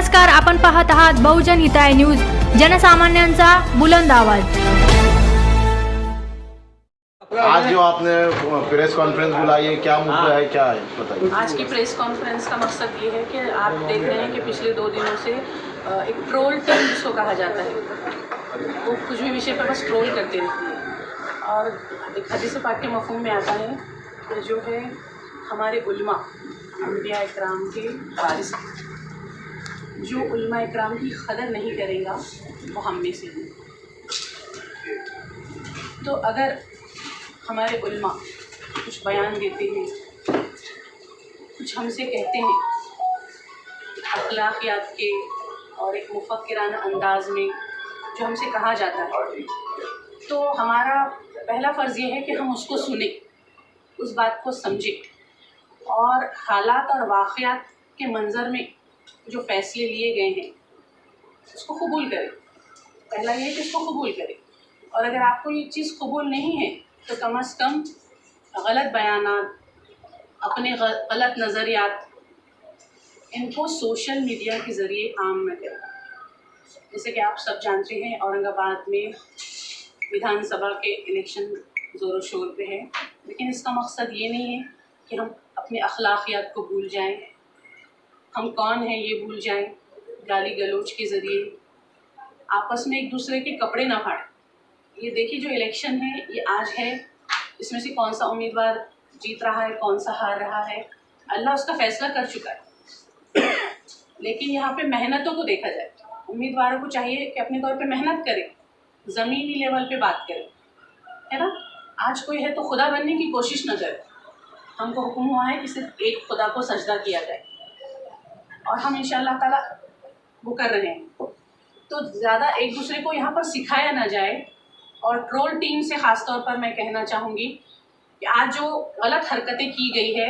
नमस्कार, आपण पाहत आहात बहुजन हिताय न्यूज, जनसामान्यांचा बुलंद आवाज। आज जो आपने प्रेस कॉन्फ्रेंस बुलाई है, क्या मुद्दा है, क्या है बताइए। आज की प्रेस कॉन्फ्रेंस का मकसद ये है कि आप देख रहे हैं कि पिछले 2 दिनों से एक ट्रोल टीम जिसको कहा जाता है, वो कुछ भी विषय पर बस ट्रोल करती रहती है। और एक हदीस पाक के मफ़हूम में आता है कि जो है हमारे उलमा अंबिया इकराम के वारिस, जो उलमा इकराम की कदर नहीं करेगा वो हम में से है। तो अगर हमारे उलमा कुछ बयान देते हैं, कुछ हमसे कहते हैं अखलाकियात के और एक मुफक्किराना अंदाज में जो हमसे कहा जाता है, तो हमारा पहला फ़र्ज़ ये है कि हम उसको सुने, उस बात को समझें और हालात और वाक़यात के मंज़र में जो फ़ैसले लिए गए हैं उसको कबूल करें। पहला ये है कि उसको कबूल करें, और अगर आपको ये चीज़ कबूल नहीं है तो कम अज़ कम गलत बयानात, अपने गलत नज़रियात, इनको सोशल मीडिया के ज़रिए आम न करें। जैसे कि आप सब जानते हैं, औरंगाबाद में विधानसभा के इलेक्शन ज़ोरों शोर पे है, लेकिन इसका मकसद ये नहीं है कि हम अपने अखलाकियात को भूल जाएं, हम कौन हैं ये भूल जाएं, गाली गलौज के ज़रिए आपस में एक दूसरे के कपड़े ना फाड़ें। ये देखिए, जो इलेक्शन है ये आज है, इसमें से कौन सा उम्मीदवार जीत रहा है, कौन सा हार रहा है, अल्लाह उसका फ़ैसला कर चुका है। लेकिन यहाँ पे मेहनतों को देखा जाए। उम्मीदवारों को चाहिए कि अपने तौर पे मेहनत करें, ज़मीनी लेवल पे बात करें, है ना। आज कोई है तो खुदा बनने की कोशिश न करे। हमको हुक्म हुआ है कि सिर्फ एक खुदा को सजदा किया जाए, और हम इंशाअल्लाह ताला वो कर रहे हैं। तो ज़्यादा एक दूसरे को यहाँ पर सिखाया ना जाए। और ट्रोल टीम से ख़ास तौर पर मैं कहना चाहूँगी कि आज जो गलत हरकतें की गई है,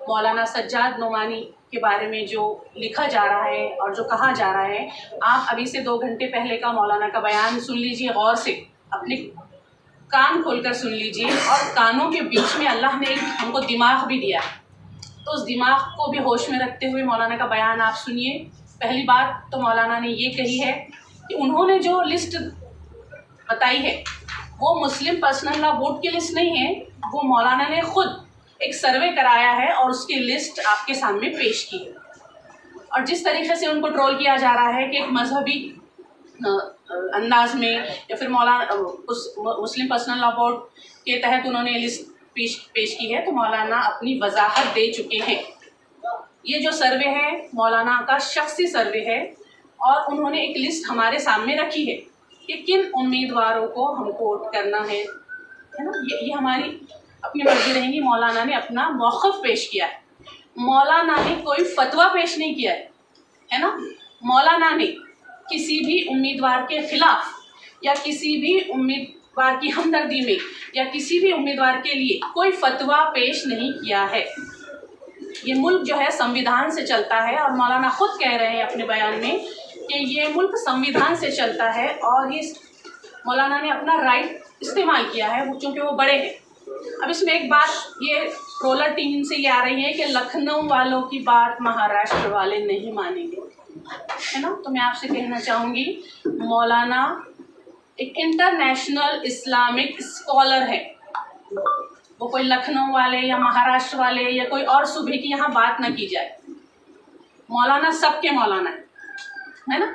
मौलाना सज्जाद नोमानी के बारे में जो लिखा जा रहा है और जो कहा जा रहा है, आप अभी से 2 घंटे पहले का मौलाना का बयान सुन लीजिए, गौर से अपने कान खोलकर सुन लीजिए। और कानों के बीच में अल्लाह ने एक हमको दिमाग भी दिया है, तो उस दिमाग को भी होश में रखते हुए मौलाना का बयान आप सुनिए। पहली बात तो मौलाना ने ये कही है कि उन्होंने जो लिस्ट बताई है वो मुस्लिम पर्सनल लॉ बोर्ड की लिस्ट नहीं है, वो मौलाना ने खुद एक सर्वे कराया है और उसकी लिस्ट आपके सामने पेश की है। और जिस तरीके से उनको ट्रोल किया जा रहा है कि एक मजहबी अंदाज में, या फिर मौलाना उस मुस्लिम पर्सनल लॉ बोर्ड के तहत उन्होंने लिस्ट पेश की है, तो मौलाना अपनी वजाहत दे चुके हैं। ये जो सर्वे है मौलाना का शख्सी सर्वे है, और उन्होंने एक लिस्ट हमारे सामने रखी है कि किन उम्मीदवारों को हमको वोट करना है ना। ये हमारी अपनी मर्जी रहेगी। मौलाना ने अपना मौक़िफ़ पेश किया है, मौलाना ने कोई फतवा पेश नहीं किया है ना। मौलाना ने किसी भी उम्मीदवार के ख़िलाफ़ या किसी भी उम्मीदवार की हमदर्दी में या किसी भी उम्मीदवार के लिए कोई फतवा पेश नहीं किया है। ये मुल्क जो है संविधान से चलता है, और मौलाना ख़ुद कह रहे हैं अपने बयान में कि ये मुल्क संविधान से चलता है, और ये मौलाना ने अपना राइट इस्तेमाल किया है चूँकि वो बड़े हैं। अब इसमें एक बात ये ट्रोलर टीम से ये आ रही है कि लखनऊ वालों की बात महाराष्ट्र वाले नहीं मानेंगे, है ना। तो मैं आपसे कहना चाहूँगी, मौलाना एक इंटरनेशनल इस्लामिक स्कॉलर है। वो कोई लखनऊ वाले या महाराष्ट्र वाले या कोई और सूबे की यहाँ बात ना की जाए। मौलाना सबके मौलाना है ना।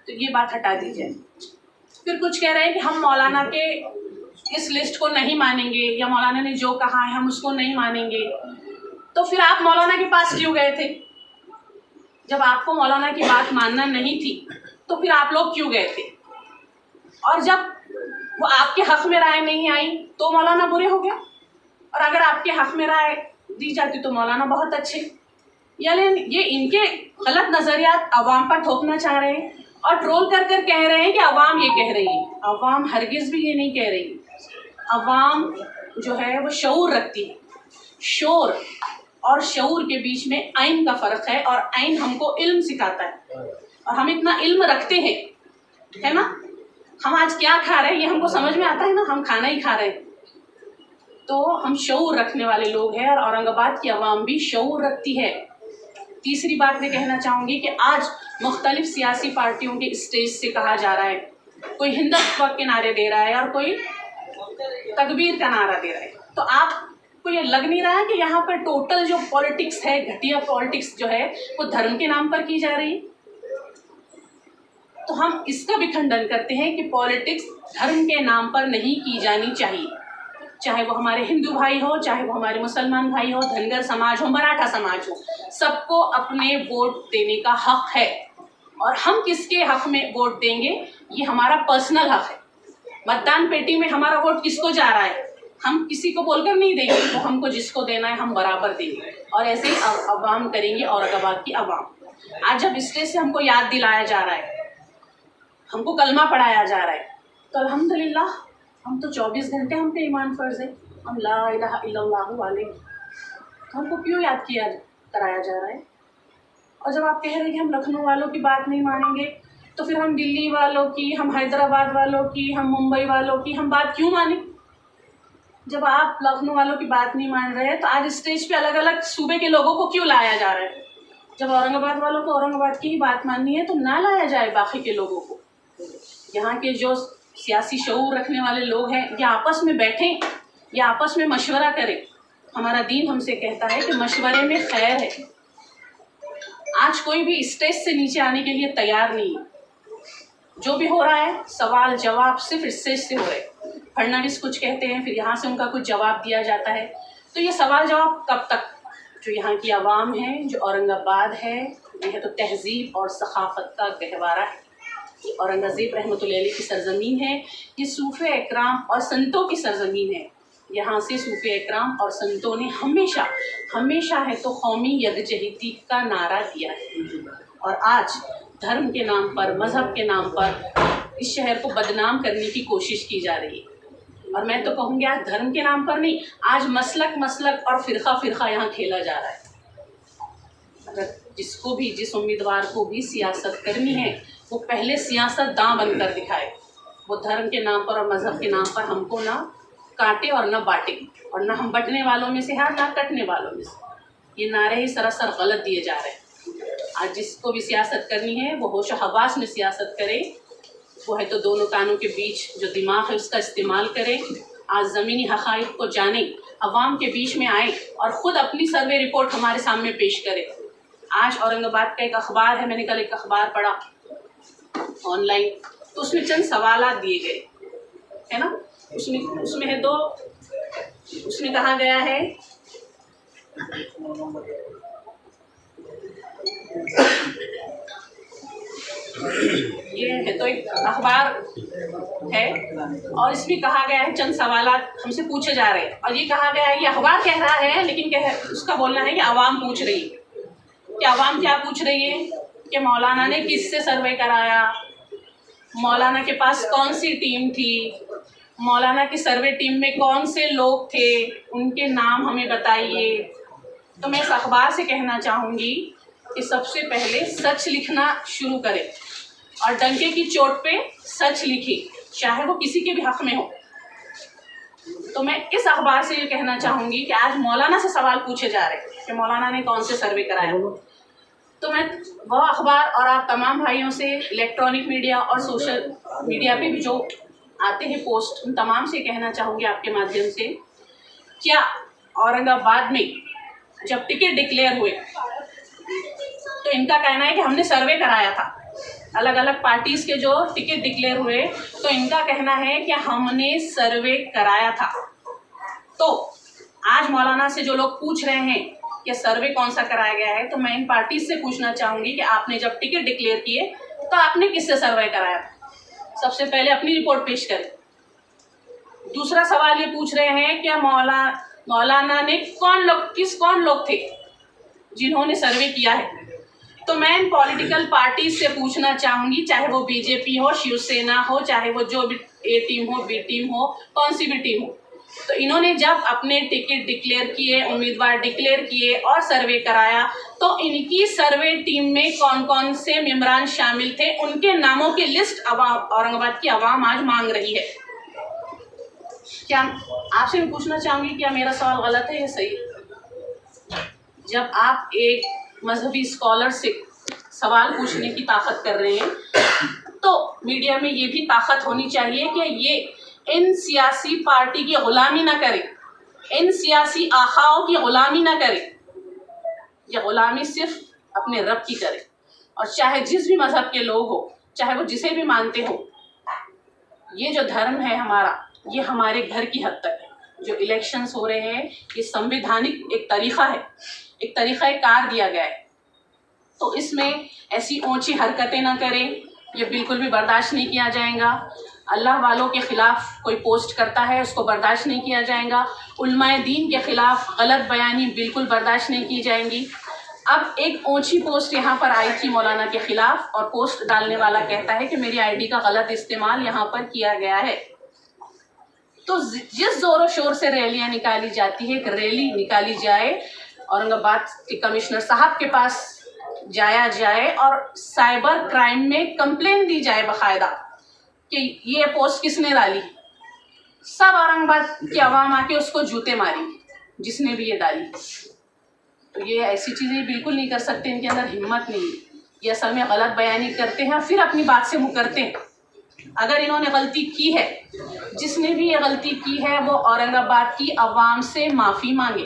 तो ये बात हटा दीजिए। फिर कुछ कह रहे हैं कि हम मौलाना के इस लिस्ट को नहीं मानेंगे, या मौलाना ने जो कहा है हम उसको नहीं मानेंगे। तो फिर आप मौलाना के पास क्यों गए थे? जब आपको मौलाना की बात मानना नहीं थी तो फिर आप लोग क्यों गए थे? और जब वो आपके हक़ में राय नहीं आई तो मौलाना बुरे हो गया, और अगर आपके हक़ में राय दी जाती तो मौलाना बहुत अच्छे। यानी ये इनके गलत नज़रियात अवाम पर थोपना चाह रहे हैं, और ट्रोल कर कर कह रहे हैं कि अवाम ये कह रही है। अवाम हरगिज़ भी ये नहीं कह रही। अवाम जो है वो शऊर रखती है। शोर और शऊर के बीच में आइन का फ़र्क है, और आइन हमको इल्म सिखाता है, और हम इतना इल्म रखते हैं, है ना। हम आज क्या खा रहे हैं ये हमको समझ में आता है ना, हम खाना ही खा रहे हैं। तो हम शऊर रखने वाले लोग हैं, और औरंगाबाद की आवाम भी शऊर रखती है। तीसरी बात मैं कहना चाहूँगी कि आज मुख्तलिफ सियासी पार्टियों के स्टेज से कहा जा रहा है, कोई हिंदुत्व के नारे दे रहा है और कोई तकबीर का नारा दे रहा है। तो आपको ये लग नहीं रहा है कि यहाँ पर टोटल जो पॉलिटिक्स है, घटिया पॉलिटिक्स जो है वो धर्म के नाम पर की जा रही है? तो हम इसका भी खंडन करते हैं कि पॉलिटिक्स धर्म के नाम पर नहीं की जानी चाहिए, चाहे वो हमारे हिंदू भाई हो, चाहे वो हमारे मुसलमान भाई हो, धनगर समाज हो, मराठा समाज हो, सबको अपने वोट देने का हक है। और हम किसके हक में वोट देंगे ये हमारा पर्सनल हक है। मतदान पेटी में हमारा वोट किसको जा रहा है हम किसी को बोलकर नहीं देंगे, तो हमको जिसको देना है हम बराबर देंगे और ऐसे ही अवाम करेंगे। औरंगाबाद की अवाम आज जब स्टेज से हमको याद दिलाया जा रहा है, हमको कलमा पढ़ाया जा रहा है, तो अल्हम्दुलिल्लाह हम तो 24 घंटे हम पे ईमान फ़र्ज़ है, हम ला इलाहा इल्लल्लाह वाले, तो हमको क्यों याद कराया जा रहा है? और जब आप कह रहे हैं कि हम लखनऊ वालों की बात नहीं मानेंगे, तो फिर हम दिल्ली वालों की, हम हैदराबाद वालों की, हम मुंबई वालों की हम बात क्यों माने? जब आप लखनऊ वालों की बात नहीं मान रहे हैं तो आज स्टेज पे अलग अलग सूबे के लोगों को क्यों लाया जा रहा है? जब औरंगाबाद वालों को औरंगाबाद की ही बात माननी है तो ना लाया जाए बाकी के लोगों को। यहाँ के जो सियासी शऊर रखने वाले लोग हैं या आपस में बैठें या आपस में मशवरा करें। हमारा दीन हमसे कहता है कि मशवरे में खैर है। आज कोई भी स्टेज से नीचे आने के लिए तैयार नहीं है। जो भी हो रहा है सवाल जवाब सिर्फ स्टेज से हो रहे हैं। फडणवीस कुछ कहते हैं, फिर यहाँ से उनका कुछ जवाब दिया जाता है। तो ये सवाल जवाब कब तक? जो यहाँ की आवाम है, जो औरंगाबाद है, यह तो तहजीब और सखाफत का गहवारा है। ये औरंगज़ेब रहमतुल्लाह अलैह की सरज़मीन है, ये सूफ़े इकराम और संतों की सरज़मीन है। यहाँ से सूफ़े इकराम और संतों ने हमेशा हमेशा है तो कौमी यकजहती का नारा दिया है। और आज धर्म के नाम पर, मज़हब के नाम पर इस शहर को बदनाम करने की कोशिश की जा रही है। और मैं तो कहूँगी आज धर्म के नाम पर नहीं, आज मसलक और फ़िरका यहाँ खेला जा रहा है। अगर जिसको भी, जिस उम्मीदवार को भी सियासत करनी है वो पहले सियासतदां बनकर दिखाए। वो धर्म के नाम पर और मज़हब के नाम पर हमको ना काटे और ना बांटे, और ना हम बटने वालों में से हैं ना कटने वालों में से। ये नारे ही सरासर गलत दिए जा रहे हैं। आज जिसको भी सियासत करनी है वो होश हवास में सियासत करे। वो है तो दोनों कानों के बीच जो दिमाग है उसका इस्तेमाल करे। आज ज़मीनी हक़ाइक़ को जाने, अवाम के बीच में आए और ख़ुद अपनी सर्वे रिपोर्ट हमारे सामने पेश करे। आज औरंगाबाद का एक अखबार है, मैंने कल एक अखबार पढ़ा ऑनलाइन, तो उसमें चंद सवालात दिए गए है ना। उसमें है दो, उसमें कहा गया है ये है तो एक अखबार है और इसमें कहा गया है चंद सवालात हमसे पूछे जा रहे हैं। और ये कहा गया है, ये अखबार कह रहा है लेकिन उसका बोलना है कि आवाम पूछ रही है। कि आवाम क्या पूछ रही है कि मौलाना ने किससे सर्वे कराया, मौलाना के पास कौन सी टीम थी, मौलाना की सर्वे टीम में कौन से लोग थे, उनके नाम हमें बताइए। तो मैं इस अखबार से कहना चाहूँगी कि सबसे पहले सच लिखना शुरू करें और डंके की चोट पे सच लिखें, चाहे वो किसी के भी हक में हो। तो मैं इस अखबार से ये कहना चाहूँगी कि आज मौलाना से सवाल पूछे जा रहे हैं कि मौलाना ने कौन से सर्वे कराया। तो मैं वह अखबार और आप तमाम भाइयों से, इलेक्ट्रॉनिक मीडिया और सोशल मीडिया पे भी जो आते हैं पोस्ट, उन तमाम से कहना चाहूँगी आपके माध्यम से, क्या औरंगाबाद में जब टिकट डिक्लेयर हुए तो इनका कहना है कि हमने सर्वे कराया था। अलग अलग पार्टीज़ के जो टिकट डिक्लेयर हुए तो इनका कहना है कि हमने सर्वे कराया था। तो आज मौलाना से जो लोग पूछ रहे हैं कि सर्वे कौन सा कराया गया है, तो मैं इन पार्टीज़ से पूछना चाहूँगी कि आपने जब टिकट डिक्लेयर किए तो आपने किससे सर्वे कराया था? सबसे पहले अपनी रिपोर्ट पेश करें। दूसरा सवाल ये पूछ रहे हैं कि मौलाना ने कौन लोग थे जिन्होंने सर्वे किया है। तो मैं इन पॉलिटिकल पार्टीज से पूछना चाहूँगी, चाहे वो बीजेपी हो, शिवसेना हो, चाहे वो जो भी ए टीम हो, बी टीम हो, कौन सी भी टीम हो, तो इन्होंने जब अपने टिकट डिक्लेयर किए, उम्मीदवार डिक्लेयर किए और सर्वे कराया, तो इनकी सर्वे टीम में कौन कौन से मेंबरान शामिल थे, उनके नामों की लिस्ट औरंगाबाद की आवाम आज मांग रही है। क्या आपसे मैं पूछना चाहूँगी, क्या मेरा सवाल गलत है या सही? जब आप एक मजहबी स्कॉलर से सवाल पूछने की ताकत कर रहे हैं, तो मीडिया में ये भी ताकत होनी चाहिए कि ये इन सियासी पार्टी की ग़ुलामी ना करे, इन सियासी आखाओं की ग़ुलामी ना करे। ये ग़ुलामी सिर्फ अपने रब की करे, और चाहे जिस भी मज़हब के लोग हो, चाहे वो जिसे भी मानते हो, ये जो धर्म है हमारा, ये हमारे घर की हद तक है। जो इलेक्शंस हो रहे हैं ये संवैधानिक एक तरीक़ा है, एक तरीक़ा कार दिया गया है, तो इसमें ऐसी ऊंची हरकतें ना करें, ये बिल्कुल भी बर्दाश्त नहीं किया जाएगा। अल्लाह वालों के ख़िलाफ़ कोई पोस्ट करता है उसको बर्दाश्त नहीं किया जाएगा। उलमाए दीन के ख़िलाफ़ गलत बयानी बिल्कुल बर्दाश्त नहीं की जाएंगी। अब एक ऊंची पोस्ट यहाँ पर आई थी मौलाना के ख़िलाफ़, और पोस्ट डालने वाला कहता है कि मेरी आईडी का गलत इस्तेमाल यहाँ पर किया गया है। तो जिस ज़ोरों शोर से रैलियाँ निकाली जाती है, एक रैली निकाली जाए, औरंगाबाद के कमिश्नर साहब के पास जाया जाए और साइबर क्राइम में कंप्लेन दी जाए बाकायदा कि ये पोस्ट किसने डाली। सब औरंगाबाद की आवाम आके उसको जूते मारी जिसने भी ये डाली। तो ये ऐसी चीज़ें बिल्कुल नहीं कर सकते, इनके अंदर हिम्मत नहीं है। ये असल में गलत बयानी करते हैं, फिर अपनी बात से मुकरते हैं। अगर इन्होंने गलती की है, जिसने भी ये गलती की है, वो औरंगाबाद की आवाम से माफ़ी मांगे,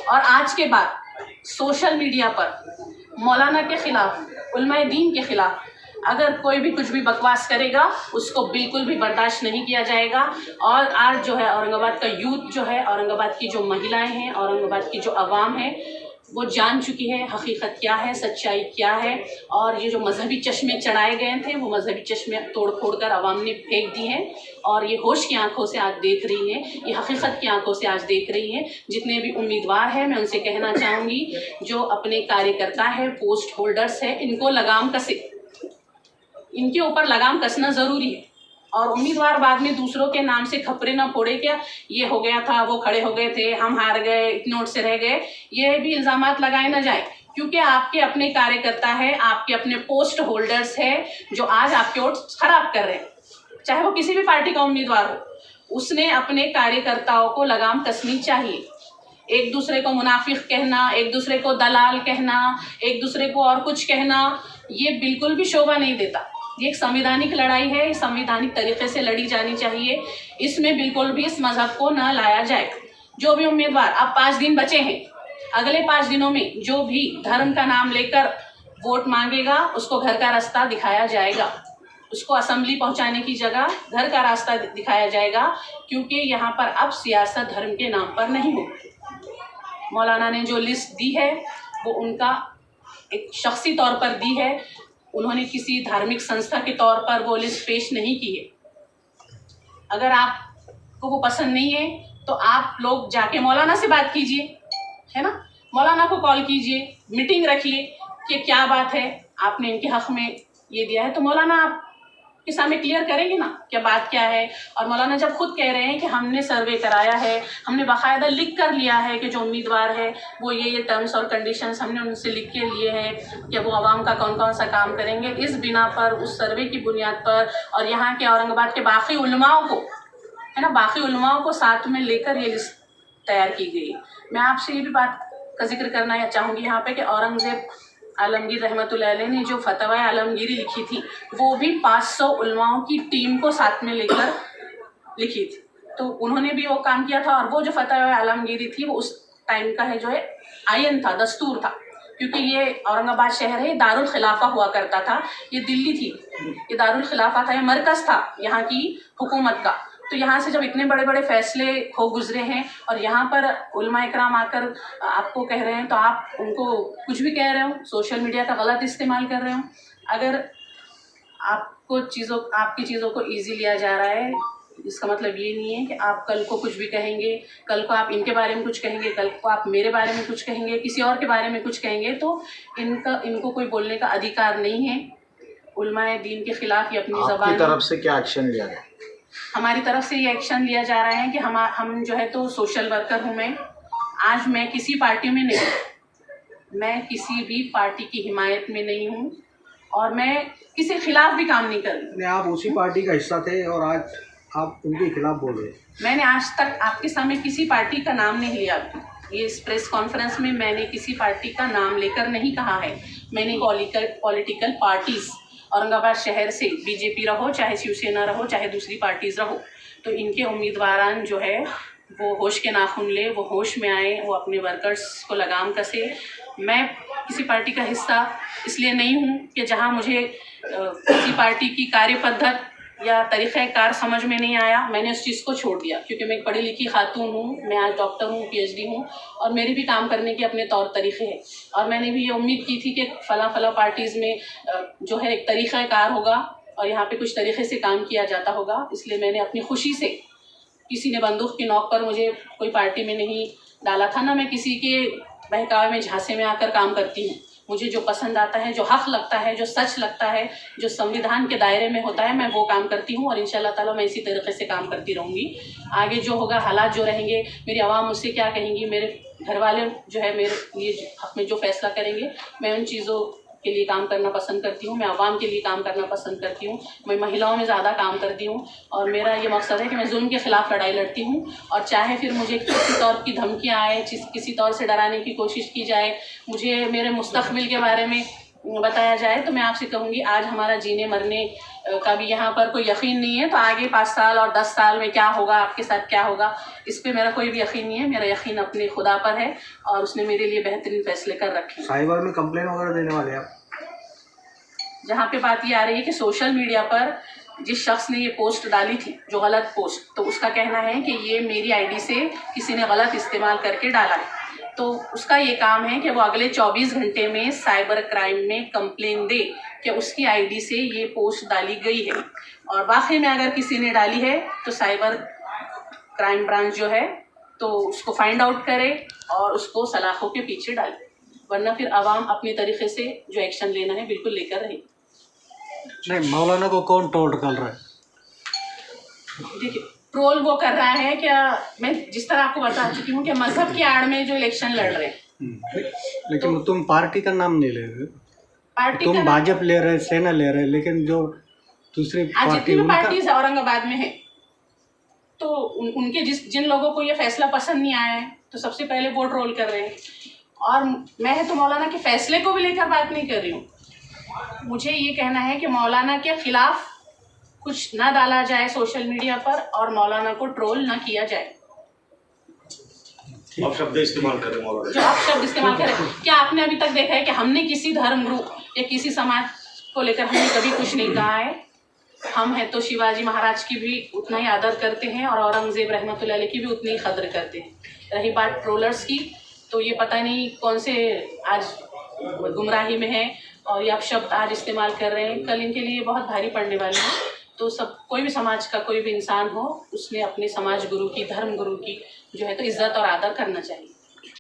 और आज के बाद सोशल मीडिया पर मौलाना के ख़िलाफ़, उलमाए दीन के ख़िलाफ़ अगर कोई भी कुछ भी बकवास करेगा उसको बिल्कुल भी बर्दाश्त नहीं किया जाएगा। और आज जो है औरंगाबाद का यूथ जो है, औरंगाबाद की जो महिलाएं हैं, औरंगाबाद की जो अवाम है, वो जान चुकी है हकीकत क्या है, सच्चाई क्या है। और ये जो मजहबी चश्मे चढ़ाए गए थे, वो मजहबी चश्मे तोड़ फोड़ कर अवाम ने फेंक दी हैं, और ये होश की आंखों से आज देख रही हैं, ये हकीकत की आंखों से आज देख रही हैं। जितने भी उम्मीदवार हैं, मैं उनसे कहना चाहूँगी, जो अपने कार्यकर्ता है, पोस्ट होल्डर्स है, इनको लगाम कसे, इनके ऊपर लगाम कसना ज़रूरी है। और उम्मीदवार बाद में दूसरों के नाम से खपरे ना फोड़े, क्या ये हो गया था, वो खड़े हो गए थे, हम हार गए, इतने वोट से रह गए, ये भी इल्ज़ामात लगाए ना जाए, क्योंकि आपके अपने कार्यकर्ता है, आपके अपने पोस्ट होल्डर्स है जो आज आपके वोट खराब कर रहे हैं। चाहे वो किसी भी पार्टी का उम्मीदवार हो, उसने अपने कार्यकर्ताओं को लगाम कसनी चाहिए। एक दूसरे को मुनाफिक कहना, एक दूसरे को दलाल कहना, एक दूसरे को और कुछ कहना, ये बिल्कुल भी शोभा नहीं देता। ये एक संवैधानिक लड़ाई है, संवैधानिक तरीके से लड़ी जानी चाहिए। इसमें बिल्कुल भी इस मज़हब को न लाया जाए। जो भी उम्मीदवार, अब 5 दिन बचे हैं, अगले 5 दिनों में जो भी धर्म का नाम लेकर वोट मांगेगा उसको घर का रास्ता दिखाया जाएगा, उसको असेंबली पहुंचाने की जगह घर का रास्ता दिखाया जाएगा, क्योंकि यहाँ पर अब सियासत धर्म के नाम पर नहीं हो। मौलाना ने जो लिस्ट दी है वो उनका एक शख्सी तौर पर दी है, उन्होंने किसी धार्मिक संस्था के तौर पर वो लिस्ट पेश नहीं की है। अगर आपको वो पसंद नहीं है तो आप लोग जाके मौलाना से बात कीजिए, है ना, मौलाना को कॉल कीजिए, मीटिंग रखिए कि क्या बात है, आपने इनके हक़ में ये दिया है, तो मौलाना आपके सामने क्लियर करेंगे ना क्या बात क्या है। और मौलाना जब खुद कह रहे हैं कि हमने सर्वे कराया है, हमने बाकायदा लिख कर लिया है कि जो उम्मीदवार है वो ये टर्म्स और कंडीशंस हमने उनसे लिख के लिए हैं कि वो आवाम का कौन कौन सा काम करेंगे, इस बिना पर, उस सर्वे की बुनियाद पर, और यहाँ के औरंगाबाद के बाकी उलमाओं को, है ना, बाकी उलमाओं को साथ में लेकर ये लिस्ट तैयार की गई। मैं आपसे ये भी बात का जिक्र करना चाहूँगी यहाँ पे कि औरंगज़ेब आलमगीर रहमतुल्लाह अलैह ने जो फतवा आलमगीरी लिखी थी वो भी 500 उलमाओं की टीम को साथ में लेकर लिखी थी। तो उन्होंने भी वो काम किया था, और वो जो फतवा आलमगीरी थी वो उस टाइम का है जो है आयन था, दस्तूर था, क्योंकि ये औरंगाबाद शहर है, दारुल खिलाफा हुआ करता था, ये दिल्ली थी, ये दारुल खिलाफा था, ये मरकज़ था यहाँ की हुकूमत का। तो यहाँ से जब इतने बड़े बड़े फैसले हो गुजरे हैं और यहाँ पर उलमा इकराम आकर आपको कह रहे हैं, तो आप उनको कुछ भी कह रहे हो, सोशल मीडिया का गलत इस्तेमाल कर रहे हो। अगर आपकी चीज़ों को ईजी लिया जा रहा है, इसका मतलब ये नहीं है कि आप कल को कुछ भी कहेंगे, कल को आप इनके बारे में कुछ कहेंगे, कल को आप मेरे बारे में कुछ कहेंगे, किसी और के बारे में कुछ कहेंगे, तो इनको कोई बोलने का अधिकार नहीं है। उलमाए दीन के खिलाफ ये अपनी ज़बान, आपकी तरफ से क्या एक्शन लिया गया? हमारी तरफ से ये एक्शन लिया जा रहा है कि हम जो है तो सोशल वर्कर हूँ मैं। आज मैं किसी पार्टी में नहीं, मैं किसी भी पार्टी की हिमायत में नहीं हूँ, और मैं किसी खिलाफ भी काम नहीं कर रही। आप उसी पार्टी का हिस्सा थे और आज आप उनके खिलाफ बोल रहे हैं। मैंने आज तक आपके सामने किसी पार्टी का नाम नहीं लिया, ये इस प्रेस कॉन्फ्रेंस में मैंने किसी पार्टी का नाम लेकर नहीं कहा है। मैंने पॉलिटिकल पार्टीज़ औरंगाबाद शहर से बीजेपी रहो, चाहे शिवसेना रहो, चाहे दूसरी पार्टीज़ रहो, तो इनके उम्मीदवारान जो है वो होश के नाखून ले, वो होश में आए, वो अपने वर्कर्स को लगाम कसे। मैं किसी पार्टी का हिस्सा इसलिए नहीं हूँ कि जहाँ मुझे किसी पार्टी की कार्य पद्धति या तरीक़ाकार समझ में नहीं आया, मैंने उस चीज़ को छोड़ दिया, क्योंकि मैं एक पढ़ी लिखी खातून हूँ, मैं आज डॉक्टर हूँ, PhD हूँ, और मेरे भी काम करने के अपने तौर तरीक़े हैं। और मैंने भी ये उम्मीद की थी कि फला पार्टीज़ में जो है एक तरीक़ाकार होगा और यहाँ पे कुछ तरीक़े से काम किया जाता होगा। इसलिए मैंने अपनी खुशी से, किसी ने बंदूक की नोक पर मुझे कोई पार्टी में नहीं डाला था, ना मैं किसी के बहकावे में झांसे में आकर काम करती हूँ। मुझे जो पसंद आता है, जो हक़ लगता है, जो सच लगता है, जो संविधान के दायरे में होता है, मैं वो काम करती हूँ और इंशाल्लाह ताला मैं इसी तरीके से काम करती रहूँगी। आगे जो होगा, हालात जो रहेंगे, मेरी आवाम मुझसे क्या कहेंगी, मेरे घर वाले जो है मेरे लिए हक़ में जो फ़ैसला करेंगे, मैं उन चीज़ों के लिए काम करना पसंद करती हूँ। मैं आवाम के लिए काम करना पसंद करती हूँ। मैं महिलाओं में ज़्यादा काम करती हूँ और मेरा ये मकसद है कि मैं जुल्म के ख़िलाफ़ लड़ाई लड़ती हूँ। और चाहे फिर मुझे किसी तौर की धमकियाँ आए, किसी तौर से डराने की कोशिश की जाए, मुझे मेरे मुस्तक़बिल के बारे में बताया जाए, तो मैं आपसे कहूँगी आज हमारा जीने मरने का भी यहाँ पर कोई यकीन नहीं है, तो आगे 5 साल और 10 साल में क्या होगा, आपके साथ क्या होगा, इस पे मेरा कोई भी यकीन नहीं है। मेरा यकीन अपने खुदा पर है और उसने मेरे लिए बेहतरीन फ़ैसले कर रखे हैं। साइबर में कंप्लेन वगैरह देने वाले आप? जहाँ पे बात ये आ रही है कि सोशल मीडिया पर जिस शख्स ने ये पोस्ट डाली थी, जो गलत पोस्ट, तो उसका कहना है कि ये मेरी आईडी से किसी ने गलत इस्तेमाल करके डाला है, तो उसका ये काम है कि वो अगले 24 घंटे में साइबर क्राइम में कंप्लेन दे कि उसकी आईडी से ये पोस्ट डाली गई है। और वाकई में अगर किसी ने डाली है तो साइबर क्राइम ब्रांच जो है तो उसको फाइंड आउट करे और उसको सलाखों के पीछे डाले, वरना फिर आवाम अपने तरीके से जो एक्शन लेना है बिल्कुल लेकर रहे। नहीं, मौलाना को कौन ट्रोल कर रहा है? देखिए, ट्रोल वो कर रहा है क्या, मैं जिस तरह आपको बता चुकी हूँ कि मजहब की आड़ में जो इलेक्शन लड़ रहे हैं। लेकिन तो, तुम पार्टी का नाम नहीं ले रहे, पार्टी तुम भाजपा ले रहे, सेना ले रहे, लेकिन जो दूसरी पार्टी, जितनी पार्टीज औरंगाबाद में है, तो उनके जिन लोगों को ये फैसला पसंद नहीं आया है, तो सबसे पहले वो ट्रोल कर रहे हैं। और मैं तो मौलाना के फैसले को भी लेकर बात नहीं कर रही हूँ। मुझे ये कहना है कि मौलाना के खिलाफ कुछ ना डाला जाए सोशल मीडिया पर और मौलाना को ट्रोल ना किया जाए। आप शब्द इस्तेमाल करें मौलाना, जो आप शब्द इस्तेमाल करें, क्या आपने अभी तक देखा है कि हमने किसी धर्म ग्रुप या किसी समाज को लेकर हमने कभी कुछ नहीं कहा है? हम हैं तो शिवाजी महाराज की भी उतना ही आदर करते हैं और औरंगज़ेब रहमतुल्लाह अलैह की भी उतनी ही कद्र करते हैं। रही बात ट्रोलर्स की, तो ये पता नहीं कौन से आज गुमराही में है और ये आप शब्द आज इस्तेमाल कर रहे हैं, कल इनके लिए बहुत भारी पड़ने वाले हैं। तो सब कोई भी समाज का कोई भी इंसान हो, उसने अपने समाज गुरु की, धर्म गुरु की जो है तो इज़्ज़त और आदर करना चाहिए।